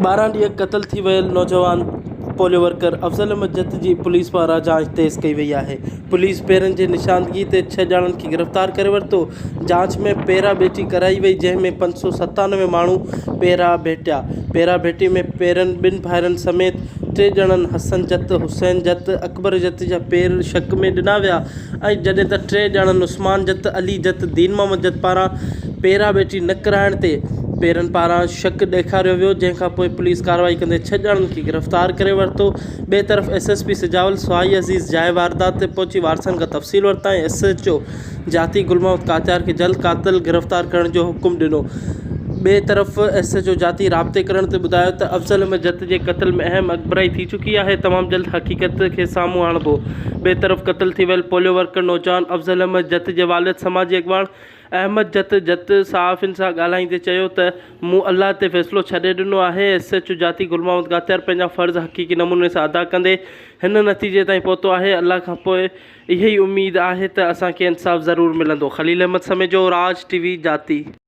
12 ॾींहं क़तल थी वियल नौजवान पोलियो वर्कर अफ़ज़ल अहमद जत जी पुलिस पारां जांच तेज़ कई वई आहे। पुलिस पेरनि जी निशानदगी ते 6 ॼणनि खे गिरफ़्तार करे वरितो। जांच में पेरा भेटी कराई वई, जंहिंमें 597 माण्हू पेरा भेटिया। पेरा भेटी में पेरनि ॿिनि भाइरनि समेत 3 ॼणनि हसन जत, हुसैन जत, अकबर जत जा पेर शक में ॾिना विया ऐं जॾहिं त 3 ॼणनि उस्मान जत, अली जत, दीन मोहम्मद जत पारां पेरा भेटी न कराइण ते पेरनि पारां शक ॾेखारियो वियो, जंहिंखां पोइ पुलिस कार्रवाई कंदे 6 ॼणनि खे गिरफ़्तार करे वरितो। ॿिए तरफ़ SSP सिजावल सुहाई अज़ीज़ जाइ वारदात ते पहुची वारसनि खां तफ़सील वरिता ऐं SHO जाती गुल मोहम्मद कात्यार खे जल्द क़ातिल गिरफ़्तार करण जो हुकुम ॾिनो। ॿिए तरफ़ SHO जाती राब्ते करण ते ॿुधायो त अफ़ज़ल अहमद जत जे क़त्ल में अहम अकबराई थी चुकी आहे, तमामु जल्द हक़ीक़त खे साम्हूं आणिबो। ॿिए तरफ़ क़त्ल थी वियल पोलियो वर्कर नौजवान अफ़ज़ल अहमद जत जे वालिद समाजी अॻवान अहमद जत सहाफ़ियुनि सां ॻाल्हाईंदे चयो त मूं अल्लाह ते फ़ैसिलो छॾे ॾिनो आहे। SHO जाती गुल मोहम्मद कात्यार पंहिंजा फ़र्ज़ हक़ीक़ी नमूने सां अदा कंदे हिन नतीजे ताईं पहुतो आहे। अल्लाह खां पोइ इहा ई उमेद आहे त असांखे इंसाफ़ ज़रूरु मिलंदो। ख़लील अहमद समेजो, राज TV जाती।